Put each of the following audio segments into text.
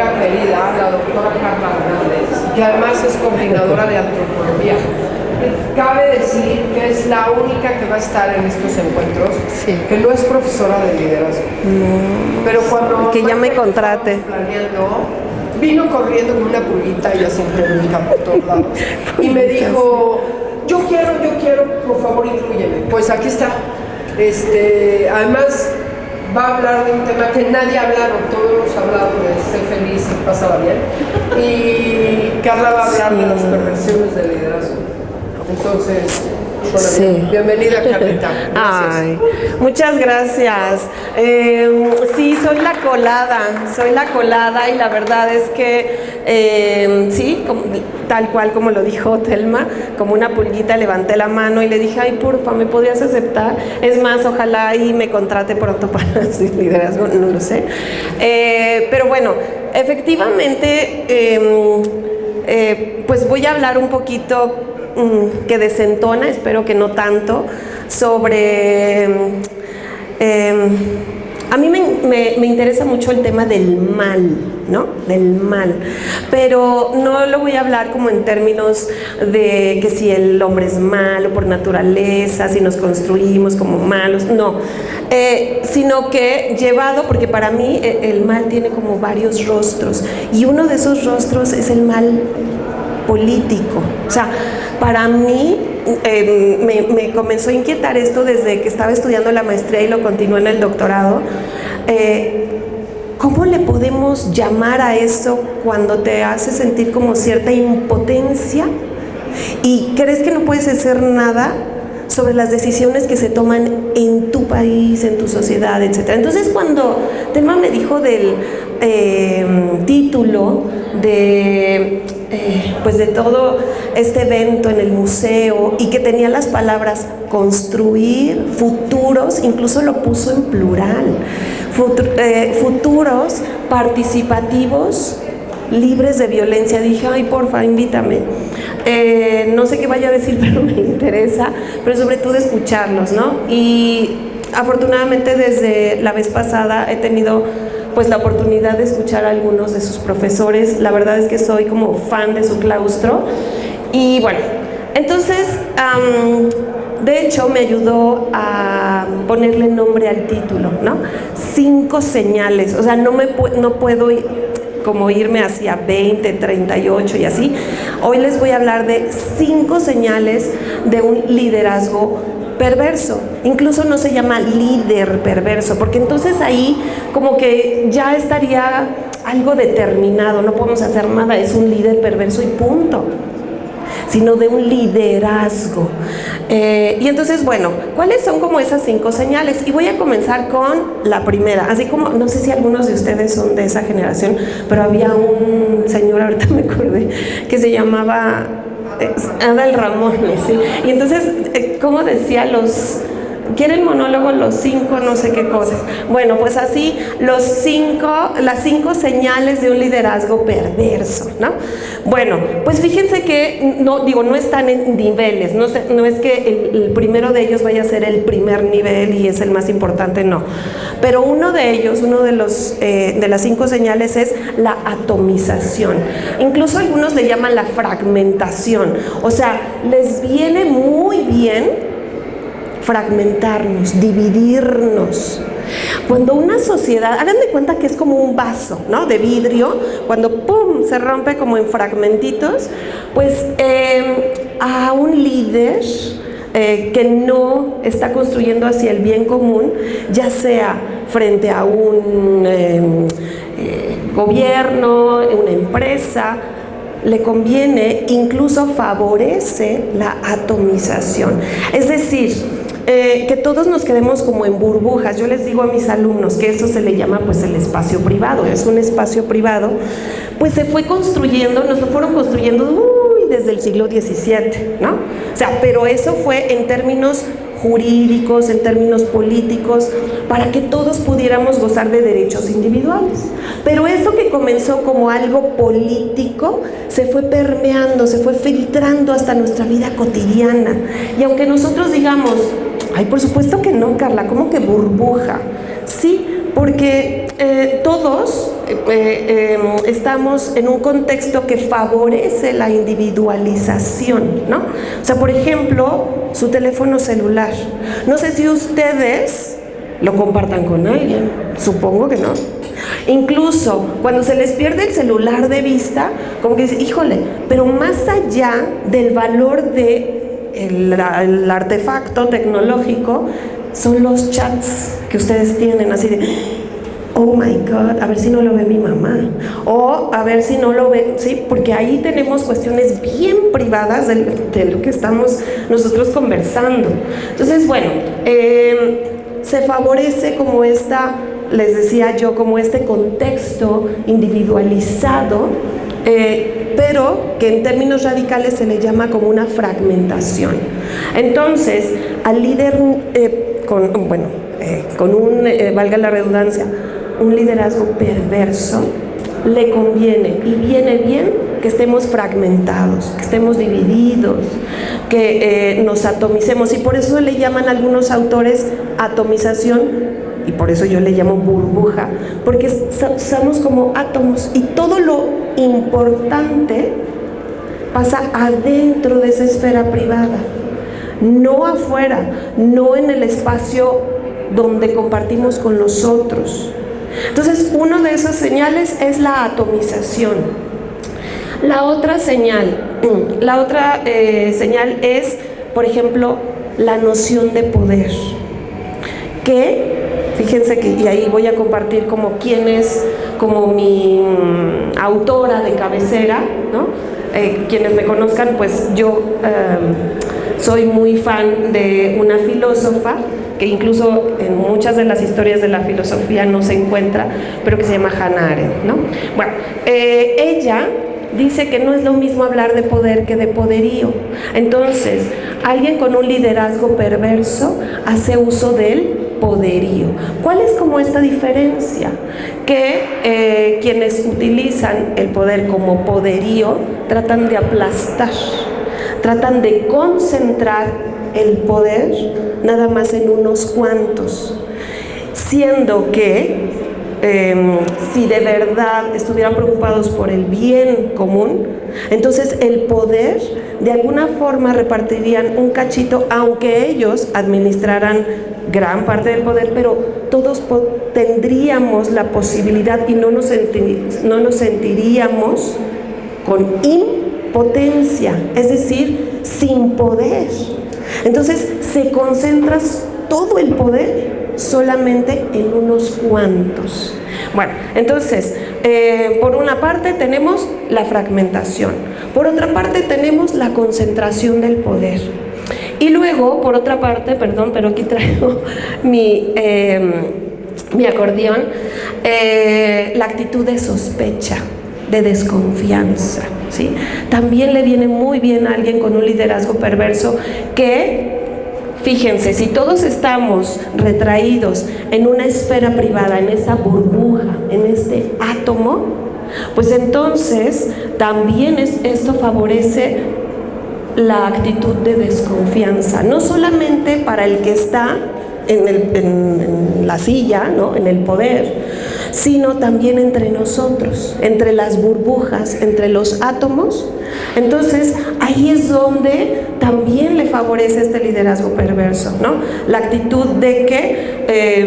amiga querida, la doctora Carla Hernández, que además es coordinadora de antropología. Cabe decir que es la única que va a estar en estos encuentros, sí, que no es profesora de liderazgo. No. Pero cuando que ya me contrate. Vino corriendo con una pulguita, ella siempre brinca por todos lados, y me dijo, yo quiero, por favor inclúyeme. Pues aquí está. Además va a hablar de un tema que nadie ha hablado, todos hemos hablado de ser feliz y pasaba bien, y Carla va a hablar de las perversiones del liderazgo. Entonces, sí. Bienvenida, Carlita. Gracias. Ay, muchas gracias. Sí, soy la colada y la verdad es que sí, tal cual como lo dijo Telma, como una pulguita levanté la mano y le dije, ay, porfa, ¿me podrías aceptar? Es más, ojalá y me contrate pronto para su liderazgo, no lo sé. Pero bueno, efectivamente, pues voy a hablar un poquito que desentona, espero que no tanto, sobre... a mí me interesa mucho el tema del mal, ¿no? Del mal, pero no lo voy a hablar como en términos de que si el hombre es malo por naturaleza, si nos construimos como malos, no, sino que llevado, porque para mí el mal tiene como varios rostros, y uno de esos rostros es el mal político. O sea, para mí me comenzó a inquietar esto desde que estaba estudiando la maestría y lo continué en el doctorado. ¿Cómo le podemos llamar a eso cuando te hace sentir como cierta impotencia y crees que no puedes hacer nada sobre las decisiones que se toman en tu país, en tu sociedad, etcétera? Entonces, cuando Telma me dijo del título de pues de todo este evento en el museo y que tenía las palabras construir, futuros, incluso lo puso en plural, futuros participativos, libres de violencia, dije, ay, porfa, invítame. No sé qué vaya a decir, pero me interesa, pero sobre todo escucharlos, ¿no? Y afortunadamente desde la vez pasada he tenido pues la oportunidad de escuchar a algunos de sus profesores. La verdad es que soy como fan de su claustro. Y bueno, entonces, de hecho me ayudó a ponerle nombre al título, ¿no? 5 señales, o sea, no puedo como irme hacia 20, 38 y así. Hoy les voy a hablar de 5 señales de un liderazgo perverso. Incluso no se llama líder perverso, porque entonces ahí como que ya estaría algo determinado, no podemos hacer nada, es un líder perverso y punto, sino de un liderazgo. Y entonces, bueno, ¿cuáles son como esas 5 señales? Y voy a comenzar con la primera, así como, no sé si algunos de ustedes son de esa generación, pero había un señor, ahorita me acordé, que se llamaba Adal Ramones, ¿sí? Y entonces, ¿cómo decía ¿quieren monólogo? Los 5 no sé qué cosas. Bueno, pues así, las 5 señales de un liderazgo perverso, ¿no? Bueno, pues fíjense que, no están en niveles, no es que el primero de ellos vaya a ser el primer nivel y es el más importante, no. Pero uno de las 5 señales es la atomización. Incluso algunos le llaman la fragmentación. O sea, les viene muy bien fragmentarnos, dividirnos. Cuando una sociedad, hagan de cuenta que es como un vaso, ¿no? De vidrio, cuando ¡pum! Se rompe como en fragmentitos, pues a un líder que no está construyendo hacia el bien común, ya sea frente a un gobierno, una empresa, le conviene, incluso favorece la atomización. Es decir, que todos nos quedemos como en burbujas. Yo les digo a mis alumnos que eso se le llama pues el espacio privado. Es un espacio privado, pues se fue construyendo, nos lo fueron construyendo desde el siglo XVII, ¿no? O sea, pero eso fue en términos jurídicos, en términos políticos, para que todos pudiéramos gozar de derechos individuales. Pero esto que comenzó como algo político, se fue permeando, se fue filtrando hasta nuestra vida cotidiana. Y aunque nosotros digamos, ay, por supuesto que no, Carla, ¿cómo que burbuja? Sí, porque todos estamos en un contexto que favorece la individualización, ¿no? O sea, por ejemplo, su teléfono celular. No sé si ustedes lo compartan con alguien, supongo que no. Incluso cuando se les pierde el celular de vista, como que dicen, híjole, pero más allá del valor de el artefacto tecnológico, son los chats que ustedes tienen, así de, oh my God, a ver si no lo ve mi mamá, o a ver si no lo ve, sí, porque ahí tenemos cuestiones bien privadas de lo que estamos nosotros conversando. Entonces, bueno, se favorece como esta, les decía yo, como este contexto individualizado, pero que en términos radicales se le llama como una fragmentación. Entonces, al líder, con un, valga la redundancia, un liderazgo perverso, le conviene y viene bien que estemos fragmentados, que estemos divididos, que nos atomicemos, y por eso le llaman algunos autores atomización, y por eso yo le llamo burbuja, porque somos como átomos y todo lo importante pasa adentro de esa esfera privada, no afuera, no en el espacio donde compartimos con los otros. Entonces, una de esas señales es la atomización. La otra señal es, por ejemplo, la noción de poder, que fíjense que, y ahí voy a compartir como quién es como mi autora de cabecera, ¿no? Quienes me conozcan, pues yo soy muy fan de una filósofa que incluso en muchas de las historias de la filosofía no se encuentra, pero que se llama Hannah Arendt, ¿no? Bueno, ella dice que no es lo mismo hablar de poder que de poderío. Entonces, alguien con un liderazgo perverso hace uso del poderío. ¿Cuál es como esta diferencia? Que quienes utilizan el poder como poderío tratan de aplastar, tratan de concentrar el poder nada más en unos cuantos, siendo que si de verdad estuvieran preocupados por el bien común, entonces el poder de alguna forma repartirían un cachito, aunque ellos administraran gran parte del poder, pero todos tendríamos la posibilidad y no nos sentiríamos con impotencia, es decir, sin poder. Entonces se concentra todo el poder solamente en unos cuantos. Bueno, entonces, por una parte tenemos la fragmentación, por otra parte tenemos la concentración del poder. Y luego, por otra parte, perdón, pero aquí traigo mi acordeón, la actitud de sospecha, de desconfianza, ¿sí? También le viene muy bien a alguien con un liderazgo perverso que, fíjense, si todos estamos retraídos en una esfera privada, en esa burbuja, en este átomo, pues entonces también esto favorece la actitud de desconfianza, no solamente para el que está en la silla, ¿no?, en el poder, sino también entre nosotros, entre las burbujas, entre los átomos. Entonces ahí es donde también le favorece este liderazgo perverso, ¿no? La actitud de que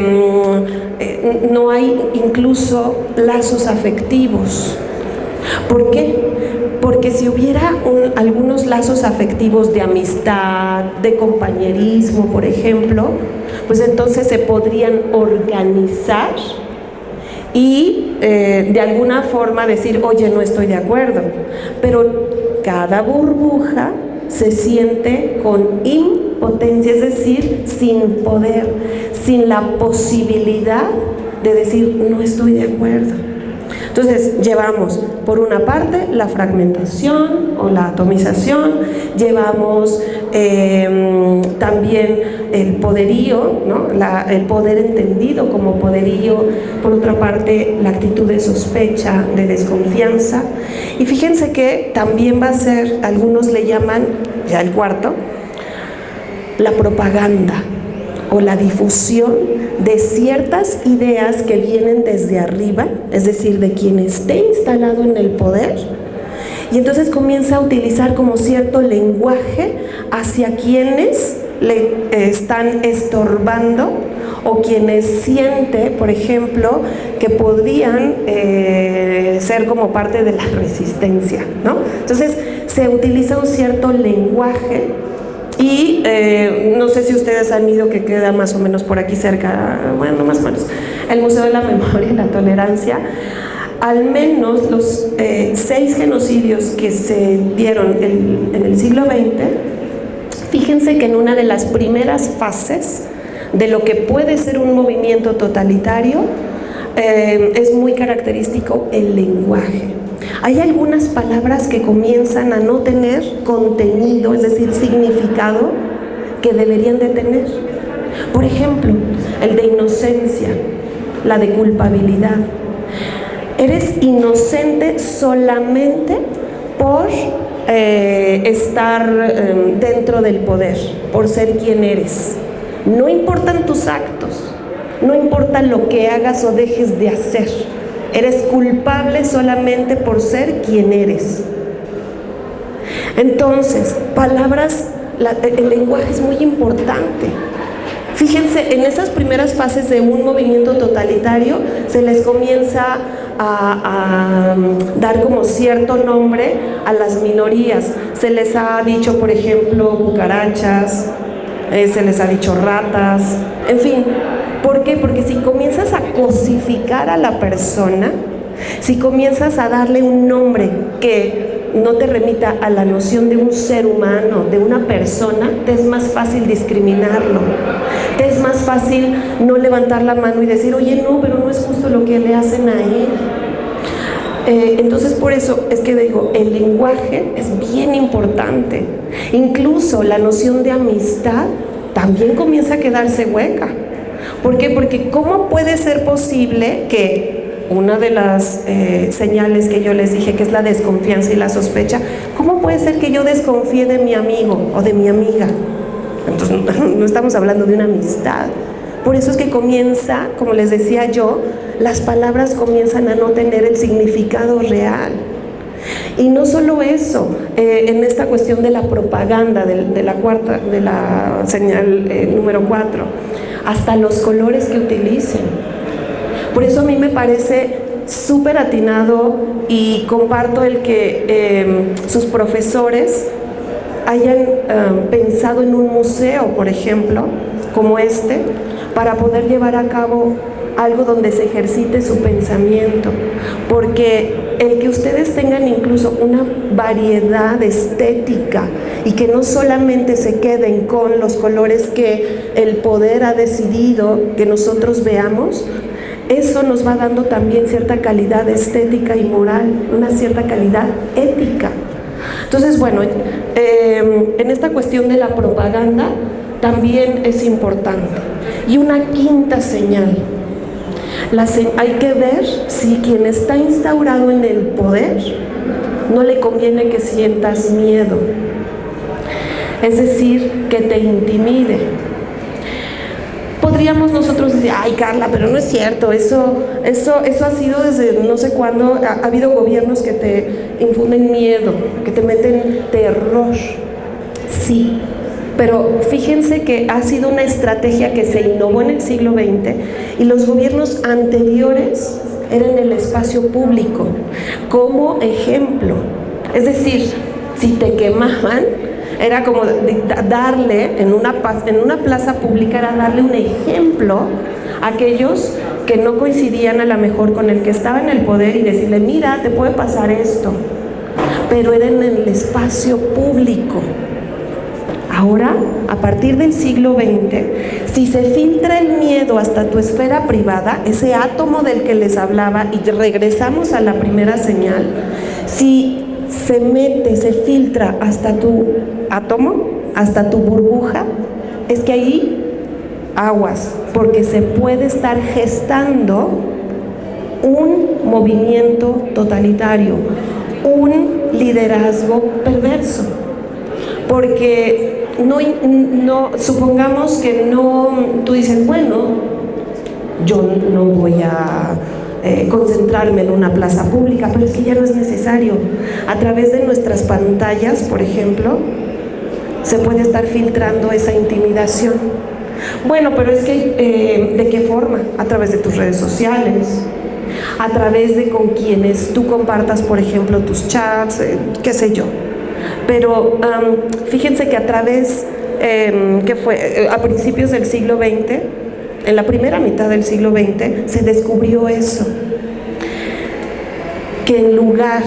no hay incluso lazos afectivos. ¿Por qué? Porque si hubiera algunos lazos afectivos de amistad, de compañerismo, por ejemplo, pues entonces se podrían organizar y de alguna forma decir, oye, no estoy de acuerdo. Pero cada burbuja se siente con impotencia, es decir, sin poder, sin la posibilidad de decir, no estoy de acuerdo. Entonces llevamos por una parte la fragmentación o la atomización, llevamos también el poderío, ¿no? El poder entendido como poderío, por otra parte la actitud de sospecha, de desconfianza, y fíjense que también va a ser, algunos le llaman, ya el cuarto, la propaganda o la difusión de ciertas ideas que vienen desde arriba, es decir, de quien esté instalado en el poder, y entonces comienza a utilizar como cierto lenguaje hacia quienes le están estorbando o quienes siente, por ejemplo, que podrían ser como parte de la resistencia, ¿no? Entonces se utiliza un cierto lenguaje y no sé si ustedes han ido, que queda más o menos por aquí cerca, bueno, más o menos, el Museo de la Memoria y la Tolerancia. Al menos los 6 genocidios que se dieron en el siglo XX, fíjense que en una de las primeras fases de lo que puede ser un movimiento totalitario, es muy característico el lenguaje. Hay algunas palabras que comienzan a no tener contenido, es decir, significado, que deberían de tener. Por ejemplo, el de inocencia, la de culpabilidad. Eres inocente solamente por estar dentro del poder, por ser quien eres. No importan tus actos, no importa lo que hagas o dejes de hacer. Eres culpable solamente por ser quien eres. Entonces, palabras, el lenguaje es muy importante. Fíjense, en esas primeras fases de un movimiento totalitario se les comienza a dar como cierto nombre a las minorías. Se les ha dicho, por ejemplo, cucarachas, se les ha dicho ratas, en fin. ¿Por qué? Porque si comienzas a cosificar a la persona, si comienzas a darle un nombre que no te remita a la noción de un ser humano, de una persona, te es más fácil discriminarlo, te es más fácil no levantar la mano y decir, oye, no, pero no es justo lo que le hacen a él. Entonces, por eso es que digo, el lenguaje es bien importante. Incluso la noción de amistad también comienza a quedarse hueca. ¿Por qué? Porque ¿cómo puede ser posible que una de las señales que yo les dije, que es la desconfianza y la sospecha, cómo puede ser que yo desconfíe de mi amigo o de mi amiga? Entonces no estamos hablando de una amistad. Por eso es que comienza, como les decía yo, las palabras comienzan a no tener el significado real. Y no solo eso, en esta cuestión de la propaganda, de la señal número 4, hasta los colores que utilicen. Por eso a mí me parece súper atinado y comparto el que sus profesores hayan pensado en un museo, por ejemplo, como este, para poder llevar a cabo algo donde se ejercite su pensamiento, porque el que ustedes tengan incluso una variedad estética y que no solamente se queden con los colores que el poder ha decidido que nosotros veamos, eso nos va dando también cierta calidad estética y moral, una cierta calidad ética. Entonces, bueno, en esta cuestión de la propaganda también es importante. Y una quinta señal. Hay que ver si quien está instaurado en el poder no le conviene que sientas miedo, es decir, que te intimide. Podríamos nosotros decir, ay Carla, pero no es cierto, eso ha sido desde no sé cuándo, ha habido gobiernos que te infunden miedo, que te meten terror. Sí, pero fíjense que ha sido una estrategia que se innovó en el siglo XX y los gobiernos anteriores eran el espacio público como ejemplo. Es decir, si te quemaban, era como darle en una plaza pública, era darle un ejemplo a aquellos que no coincidían a lo mejor con el que estaba en el poder y decirle, mira, te puede pasar esto, pero era en el espacio público. Ahora, a partir del siglo XX, si se filtra el miedo hasta tu esfera privada, ese átomo del que les hablaba, y regresamos a la primera señal, si se mete, se filtra hasta tu átomo, hasta tu burbuja, es que ahí aguas, porque se puede estar gestando un movimiento totalitario, un liderazgo perverso. Porque no, supongamos que no, tú dices, bueno, yo no voy a concentrarme en una plaza pública, pero es que ya no es necesario. A través de nuestras pantallas, por ejemplo, se puede estar filtrando esa intimidación. Bueno, pero es que, ¿de qué forma? A través de tus redes sociales, a través de con quienes tú compartas, por ejemplo, tus chats, qué sé yo. Pero fíjense que a través, que fue a principios del siglo XX, en la primera mitad del siglo XX, se descubrió eso, que en lugar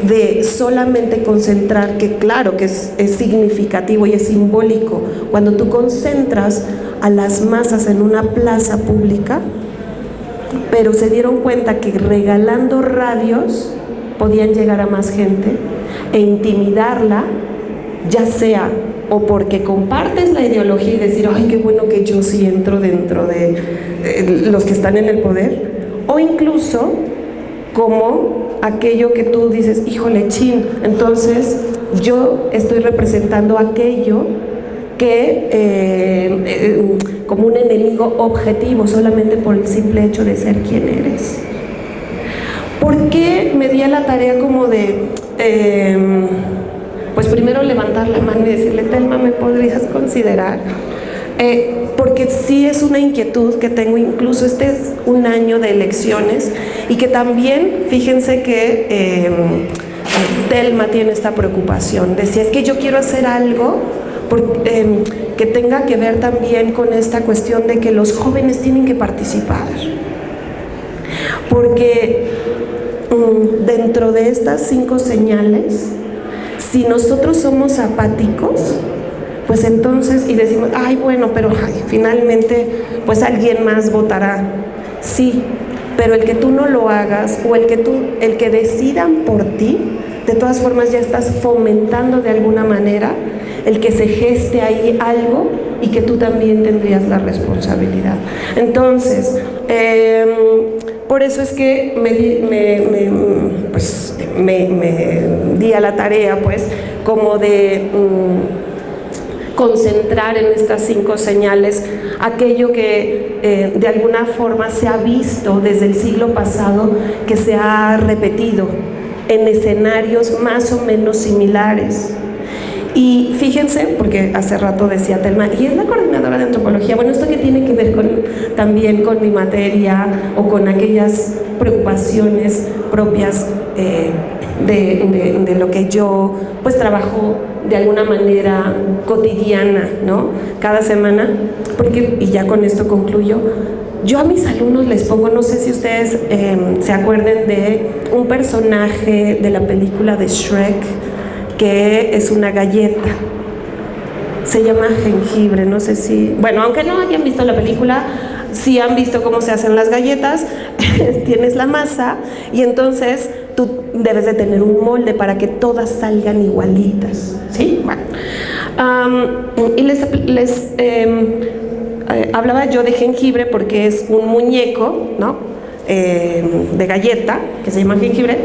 de solamente concentrar, que claro que es significativo y es simbólico, cuando tú concentras a las masas en una plaza pública, pero se dieron cuenta que regalando radios podían llegar a más gente e intimidarla, ya sea o porque compartes la ideología y decir, ay, qué bueno que yo sí entro dentro de los que están en el poder, o incluso como aquello que tú dices, híjole, chin, entonces yo estoy representando aquello que como un enemigo objetivo solamente por el simple hecho de ser quien eres. ¿Por qué me di a la tarea como de pues primero levantar la mano y decirle, Telma, ¿me podrías considerar? Porque sí es una inquietud que tengo, incluso este es un año de elecciones y que también, fíjense que Telma tiene esta preocupación de si es que yo quiero hacer algo que tenga que ver también con esta cuestión de que los jóvenes tienen que participar. Porque dentro de estas 5 señales, si nosotros somos apáticos, pues entonces, y decimos, ay, bueno, pero finalmente, pues alguien más votará. Sí, pero el que tú no lo hagas, o el que decidan por ti, de todas formas ya estás fomentando de alguna manera el que se geste ahí algo y que tú también tendrías la responsabilidad. Entonces, por eso es que me di a la tarea, pues, como de concentrar en estas 5 señales aquello que de alguna forma se ha visto desde el siglo pasado, que se ha repetido en escenarios más o menos similares. Y fíjense, porque hace rato decía Telma, y es la coordinadora de antropología, bueno, esto que tiene que ver también con mi materia o con aquellas preocupaciones propias de lo que yo pues trabajo de alguna manera cotidiana, ¿no? Cada semana, porque, y ya con esto concluyo, yo a mis alumnos les pongo, no sé si ustedes se acuerden de un personaje de la película de Shrek, que es una galleta, se llama jengibre, no sé si, bueno, aunque no hayan visto la película, sí han visto cómo se hacen las galletas. Tienes la masa y entonces tú debes de tener un molde para que todas salgan igualitas, ¿sí? Bueno, y les hablaba yo de jengibre porque es un muñeco, ¿no? De galleta que se llama jengibre.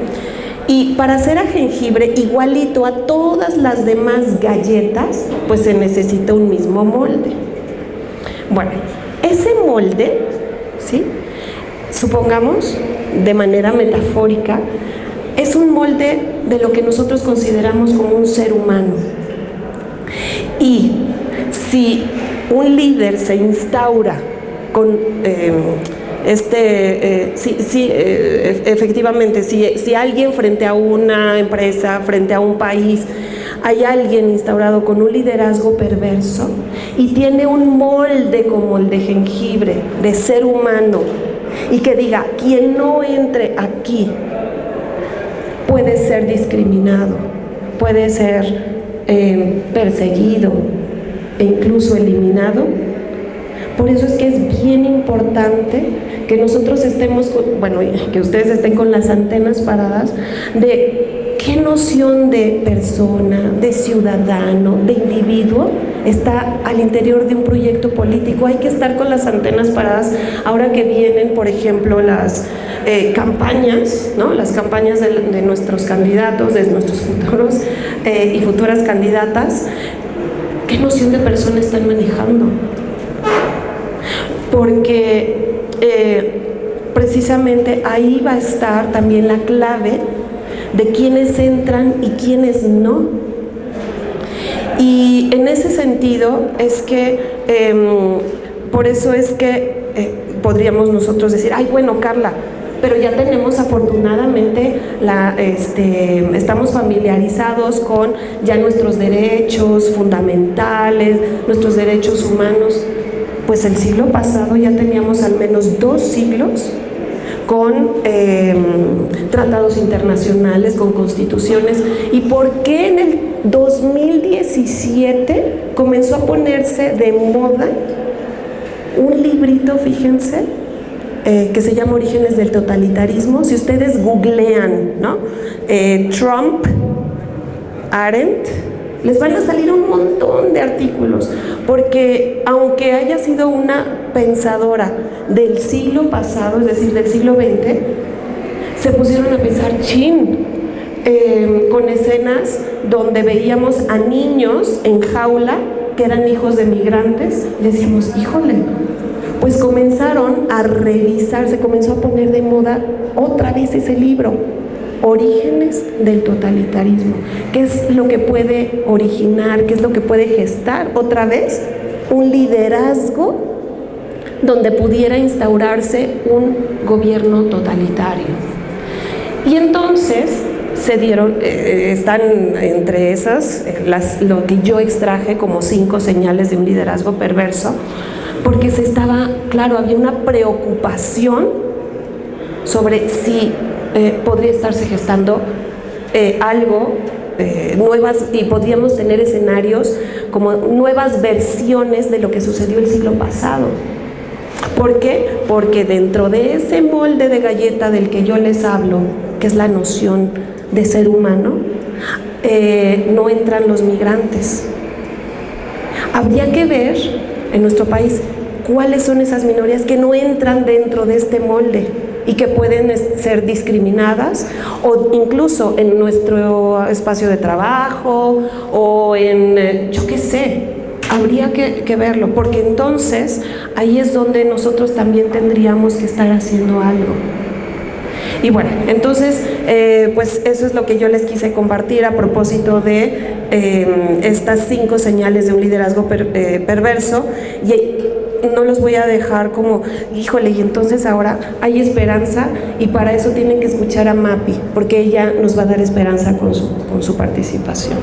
Y para hacer a jengibre igualito a todas las demás galletas, pues se necesita un mismo molde. Bueno, ese molde, ¿sí? Supongamos, de manera metafórica, es un molde de lo que nosotros consideramos como un ser humano. Y si un líder se instaura con efectivamente, si alguien frente a una empresa, frente a un país, hay alguien instaurado con un liderazgo perverso y tiene un molde como el de jengibre, de ser humano, y que diga, quien no entre aquí puede ser discriminado, puede ser perseguido e incluso eliminado. Por eso es que es bien importante que nosotros estemos, que ustedes estén con las antenas paradas de qué noción de persona, de ciudadano, de individuo está al interior de un proyecto político. Hay que estar con las antenas paradas ahora que vienen, por ejemplo, las campañas, ¿no? Las campañas de nuestros candidatos, de nuestros futuros y futuras candidatas, ¿qué noción de persona están manejando? Porque precisamente ahí va a estar también la clave de quiénes entran y quiénes no. Y en ese sentido es que, por eso es que podríamos nosotros decir, ay, bueno, Carla, pero ya tenemos afortunadamente, estamos familiarizados con ya nuestros derechos fundamentales, nuestros derechos humanos. Pues el siglo pasado ya teníamos al menos 2 siglos con tratados internacionales, con constituciones. ¿Y por qué en el 2017 comenzó a ponerse de moda un librito, fíjense, que se llama Orígenes del Totalitarismo? Si ustedes googlean, ¿no? Trump, Arendt, les van a salir un montón de artículos, porque aunque haya sido una pensadora del siglo pasado, es decir, del siglo XX, se pusieron a pensar, con escenas donde veíamos a niños en jaula que eran hijos de migrantes, y decíamos, híjole, pues comenzaron a revisar, se comenzó a poner de moda otra vez ese libro, Orígenes del Totalitarismo. ¿Qué es lo que puede originar? ¿Qué es lo que puede gestar otra vez un liderazgo donde pudiera instaurarse un gobierno totalitario? Y entonces se dieron, están entre esas lo que yo extraje como 5 señales de un liderazgo perverso, porque claro, había una preocupación sobre si podría estarse gestando algo, y podríamos tener escenarios como nuevas versiones de lo que sucedió el siglo pasado. ¿Por qué? Porque dentro de ese molde de galleta del que yo les hablo, que es la noción de ser humano, no entran los migrantes. Habría que ver en nuestro país cuáles son esas minorías que no entran dentro de este molde y que pueden ser discriminadas, o incluso en nuestro espacio de trabajo, o en, yo qué sé, habría que verlo, porque entonces ahí es donde nosotros también tendríamos que estar haciendo algo. Y bueno, entonces, pues eso es lo que yo les quise compartir a propósito de estas 5 señales de un liderazgo perverso. Y no los voy a dejar como, híjole, y entonces ahora hay esperanza, y para eso tienen que escuchar a Mapi, porque ella nos va a dar esperanza con su participación.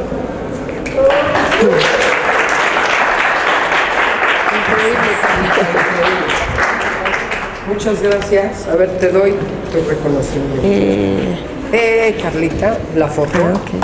Muchas gracias. A ver, te doy tu reconocimiento. Carlita, la foto. Okay.